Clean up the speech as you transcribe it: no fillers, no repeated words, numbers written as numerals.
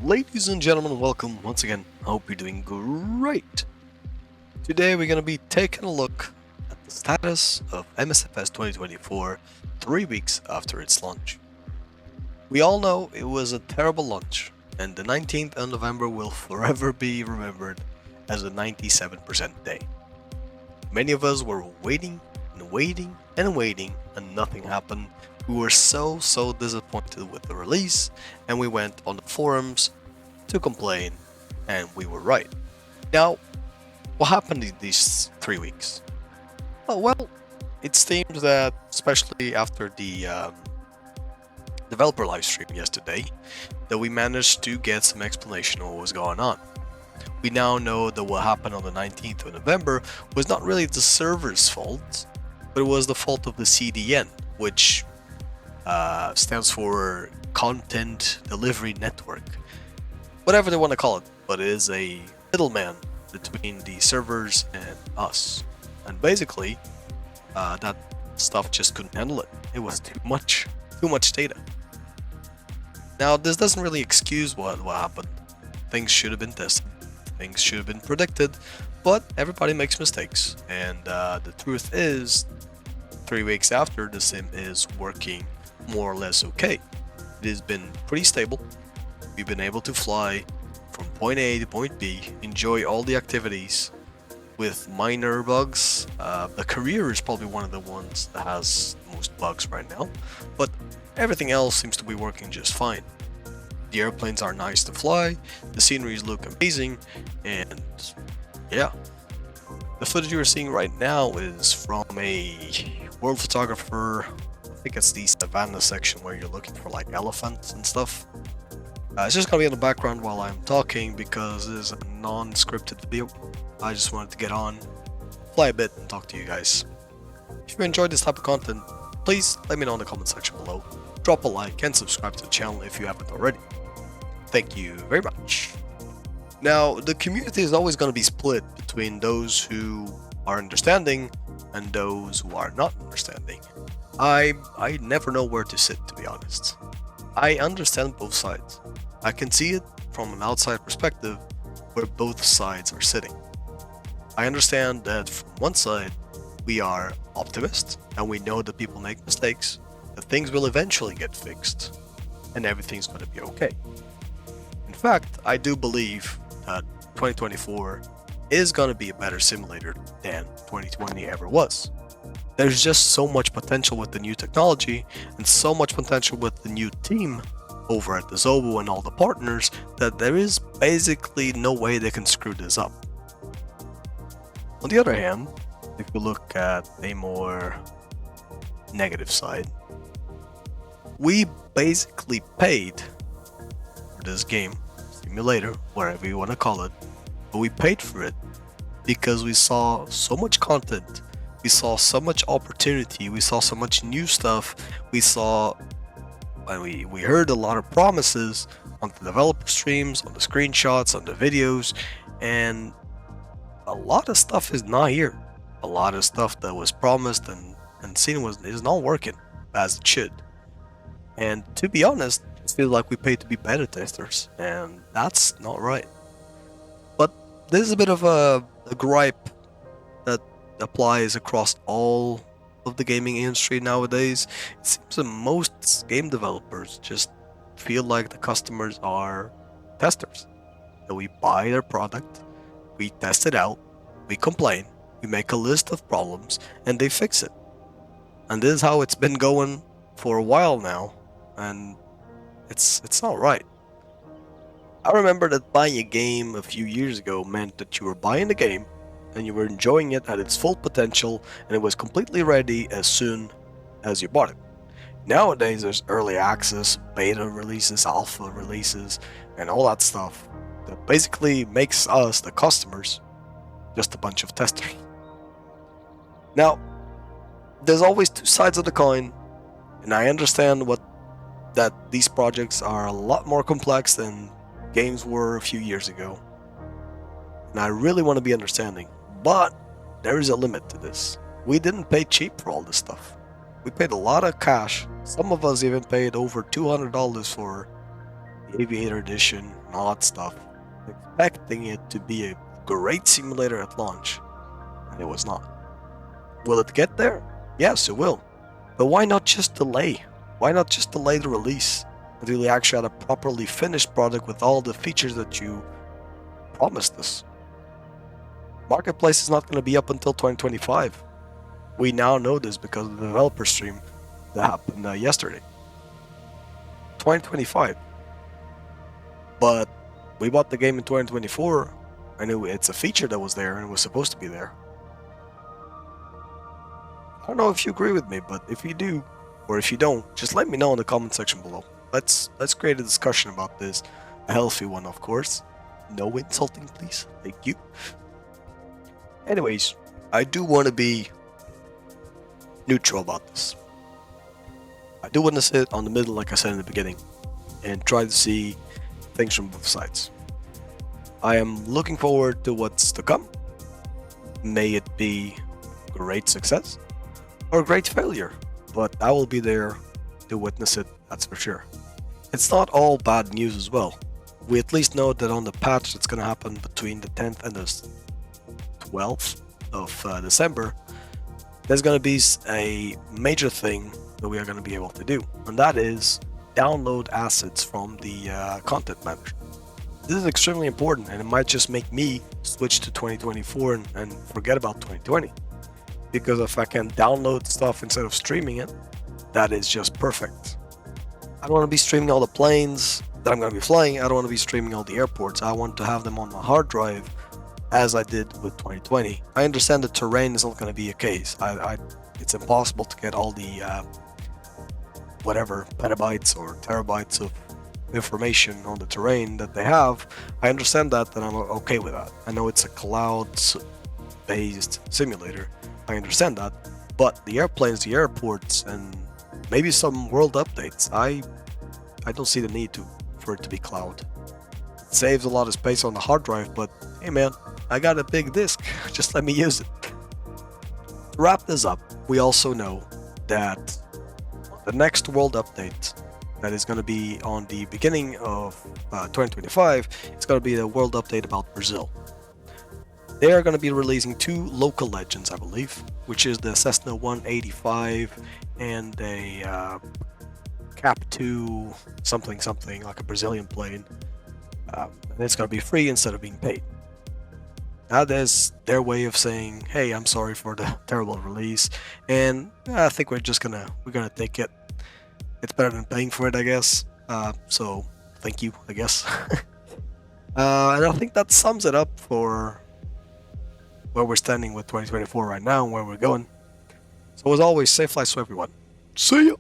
Ladies and gentlemen, welcome once again. I hope you're doing great. Today we're going to be taking a look at the status of MSFS 2024 3 weeks after its launch. We all know it was a terrible launch, and the 19th of November will forever be remembered as a 97% day. Many of us were waiting and waiting and waiting, and nothing happened. We were so disappointed with the release, and we went on the forums to complain, and we were right. Now, what happened in these 3 weeks? Oh, well, it seems that, especially after the developer livestream yesterday, that we managed to get some explanation of what was going on. We now know that what happened on the 19th of November was not really the server's fault, but it was the fault of the CDN, which stands for Content Delivery Network. Whatever they want to call it, but it is a middleman between the servers and us. And basically, that stuff just couldn't handle it. It was too much data. Now, this doesn't really excuse what happened. Things should have been tested. Things should have been predicted, but everybody makes mistakes. And the truth is, 3 weeks after, the sim is working more or less okay. It has been pretty stable. We've been able to fly from point A to point B, enjoy all the activities with minor bugs. The career is probably one of the ones that has the most bugs right now, but everything else seems to be working just fine. The airplanes are nice to fly, the sceneries look amazing, and yeah. The footage you're seeing right now is from a world photographer. I think it's the savannah section where you're looking for like elephants and stuff. It's just gonna be in the background while I'm talking because it is a non-scripted video. I just wanted to get on, fly a bit, and talk to you guys. If you enjoyed this type of content, please let me know in the comment section below. Drop a like and subscribe to the channel if you haven't already. Thank you very much. Now, the community is always going to be split between those who are understanding and those who are not understanding. I never know where to sit, to be honest. I understand both sides. I can see it from an outside perspective where both sides are sitting. I understand that from one side, we are optimists and we know that people make mistakes, that things will eventually get fixed, and everything's going to be okay. In fact, I do believe that 2024 is going to be a better simulator than 2020 ever was. There's just so much potential with the new technology and so much potential with the new team over at the Zobo and all the partners that there is basically no way they can screw this up. On the other hand, if you look at a more negative side, we basically paid for this game, simulator, whatever you want to call it, but we paid for it because we saw so much content, we saw so much opportunity, we saw so much new stuff, we heard a lot of promises on the developer streams, on the screenshots, on the videos, and a lot of stuff is not here. A lot of stuff that was promised and seen is not working as it should. And to be honest, it feels like we paid to be beta testers, and that's not right. But this is a bit of a gripe that applies across all of the gaming industry nowadays. It seems that most game developers just feel like the customers are testers. That we buy their product, we test it out, we complain, we make a list of problems, and they fix it. And this is how it's been going for a while now, and it's not right. I remember that buying a game a few years ago meant that you were buying the game and you were enjoying it at its full potential, and it was completely ready as soon as you bought it. Nowadays there's early access, beta releases, alpha releases, and all that stuff that basically makes us, the customers, just a bunch of testers. Now, there's always two sides of the coin, and I understand that these projects are a lot more complex than games were a few years ago, and I really want to be understanding, but there is a limit to this. We didn't pay cheap for all this stuff. We paid a lot of cash. Some of us even paid over $200 for the Aviator Edition, and all that stuff, expecting it to be a great simulator at launch, and it was not. Will it get there? Yes, it will. But why not just delay? Why not just delay the release until you actually had a properly finished product with all the features that you promised us? Marketplace is not going to be up until 2025. We now know this because of the developer stream that happened yesterday. 2025. But we bought the game in 2024. I knew it's a feature that was there and it was supposed to be there. I don't know if you agree with me, but if you do, or if you don't, just let me know in the comment section below. Let's create a discussion about this. A healthy one, of course. No insulting, please. Thank you. Anyways, I do want to be neutral about this. I do want to sit on the middle, like I said in the beginning, and try to see things from both sides. I am looking forward to what's to come. May it be great success or great failure, but I will be there to witness it, that's for sure. It's not all bad news as well. We at least know that on the patch that's going to happen between the 10th and the 12th of December, there's going to be a major thing that we are going to be able to do, and that is download assets from the content manager. This is extremely important, and it might just make me switch to 2024 and forget about 2020, because if I can download stuff instead of streaming it, that is just perfect. I don't want to be streaming all the planes that I'm going to be flying. I don't want to be streaming all the airports. I want to have them on my hard drive as I did with 2020. I understand the terrain is not going to be a case. It's impossible to get all the whatever petabytes or terabytes of information on the terrain that they have. I understand that, and I'm okay with that. I know it's a cloud-based simulator. I understand that, but the airplanes, the airports, and maybe some world updates, I don't see the need for it to be cloud. It saves a lot of space on the hard drive, but hey man, I got a big disk, just let me use it. To wrap this up, we also know that the next world update that is going to be on the beginning of 2025, it's going to be the world update about Brazil. They are going to be releasing 2 local legends, I believe, which is the Cessna 185 and a Capt 2 something like a Brazilian plane. And it's going to be free instead of being paid. That is their way of saying, hey, I'm sorry for the terrible release, and I think we're gonna take it. It's better than paying for it, I guess. So thank you, I guess. And I think that sums it up for where we're standing with 2024 right now and where we're going. So as always, safe flights to everyone. See ya!